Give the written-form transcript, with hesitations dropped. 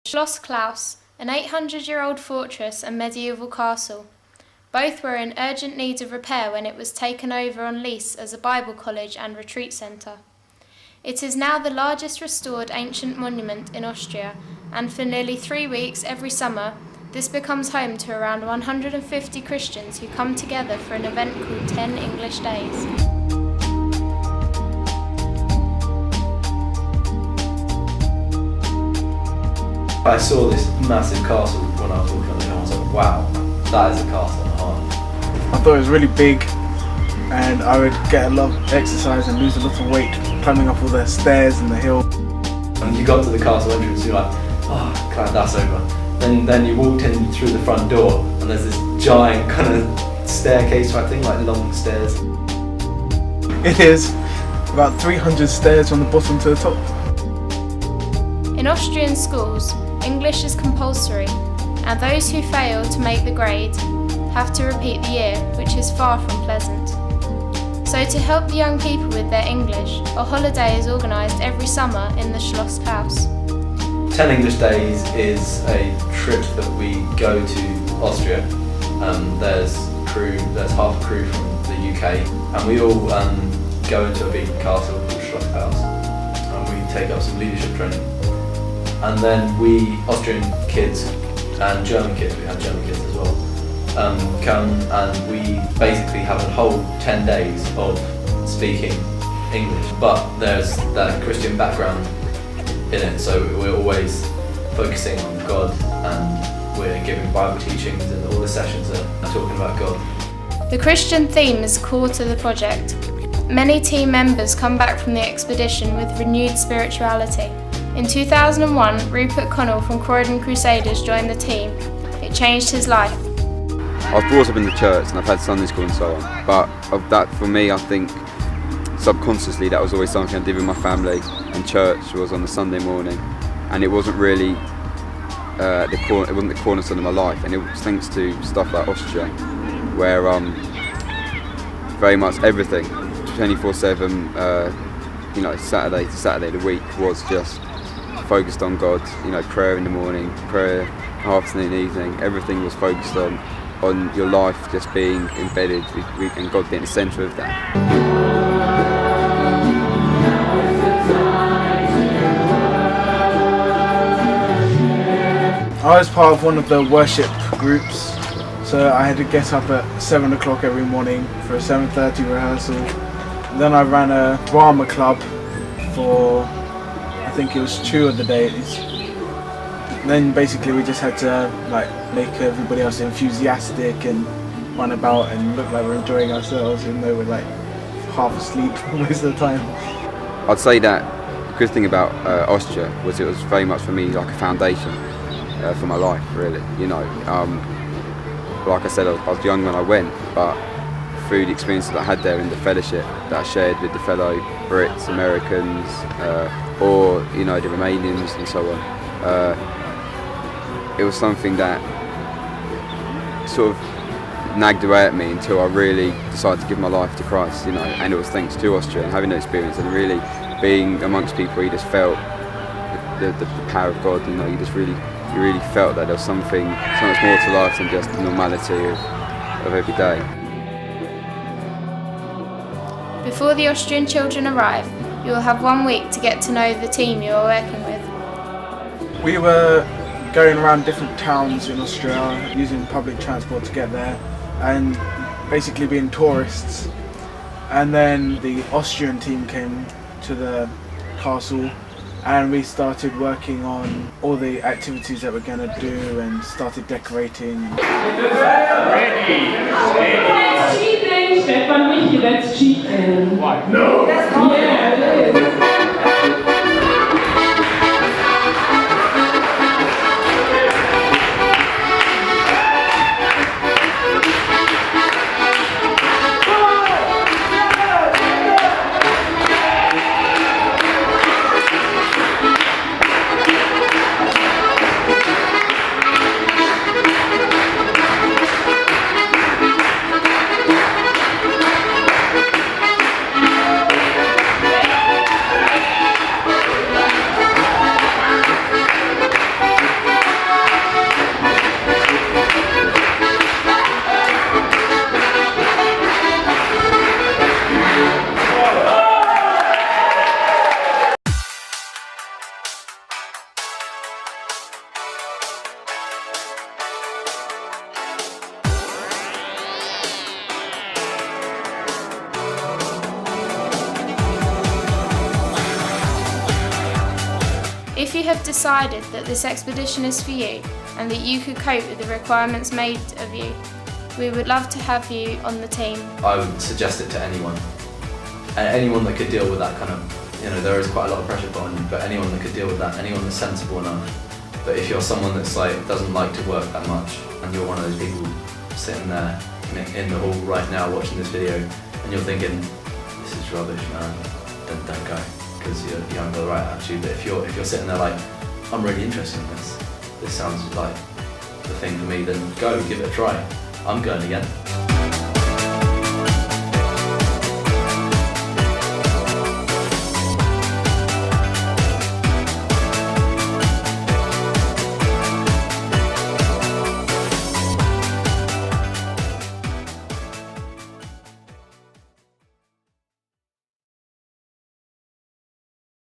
Schloss Klaus, an 800-year-old fortress and medieval castle. Both were in urgent need of repair when it was taken over on lease as a Bible college and retreat centre. It is now the largest restored ancient monument in Austria, and for nearly 3 weeks every summer, this becomes home to around 150 Christians who come together for an event called 10 English Days. I saw this massive castle when I was walking on the hill. I was like, wow, that is a castle and a half. I thought it was really big, and I would get a lot of exercise and lose a lot of weight climbing up all the stairs and the hill. When you got to the castle entrance, you're like, oh, glad that's over. Then you walked in through the front door, and there's this giant kind of staircase type thing, like long stairs. It is about 300 stairs from the bottom to the top. In Austrian schools, English is compulsory, and those who fail to make the grade have to repeat the year, which is far from pleasant. So to help the young people with their English, a holiday is organised every summer in the Schloss Klaus. 10 English Days is a trip that we go to Austria. There's half a crew from the UK, and we all go into a big castle called Schloss Klaus, and we take up some leadership training. And then we, Austrian kids and German kids, we have German kids as well, come and we basically have a whole 10 days of speaking English. But there's that Christian background in it, so we're always focusing on God, and we're giving Bible teachings, and all the sessions are talking about God. The Christian theme is core to the project. Many team members come back from the expedition with renewed spirituality. In 2001, Rupert Connell from Croydon Crusaders joined the team. It changed his life. I was brought up in the church and I've had Sunday school and so on, but of that, for me, I think subconsciously that was always something I did with my family, and church was on the Sunday morning, and it wasn't really it wasn't the cornerstone of my life, and it was thanks to stuff like Austria, where very much everything 24/7, Saturday to Saturday the week was just focused on God. Prayer in the morning, prayer afternoon, evening, everything was focused on your life just being embedded and God being the centre of that. I was part of one of the worship groups, so I had to get up at 7 o'clock every morning for a 7:30 rehearsal. Then I ran a drama club for, I think it was 2 of the days. Then basically we just had to make everybody else enthusiastic and run about and look like we're enjoying ourselves, even though we're half asleep most of the time. I'd say that the good thing about Austria was it was very much for me like a foundation for my life, really. Like I said, I was young when I went, but through the experiences I had there in the fellowship that I shared with the fellow Brits, Americans, or the Romanians and so on, it was something that sort of nagged away at me until I really decided to give my life to Christ, and it was thanks to Austria and having that experience and really being amongst people. You just felt the power of God. You really felt that there was so much more to life than just the normality of every day. Before the Austrian children arrive, you will have 1 week to get to know the team you are working with. We were going around different towns in Austria using public transport to get there and basically being tourists. And then the Austrian team came to the castle and we started working on all the activities that we're going to do and started decorating. Ready. Stefan Michi, that's cheating. What? No! Yeah, it is. If you have decided that this expedition is for you and that you could cope with the requirements made of you, we would love to have you on the team. I would suggest it to anyone. Anyone that could deal with that kind of, there is quite a lot of pressure put on you, but anyone that could deal with that, anyone that's sensible enough. But if you're someone that's doesn't like to work that much, and you're one of those people sitting there in the hall right now watching this video, and you're thinking, this is rubbish, man, then don't go, because you haven't got the right attitude. But if you're sitting there like, I'm really interested in this sounds like the thing for me, then go, give it a try. I'm going again.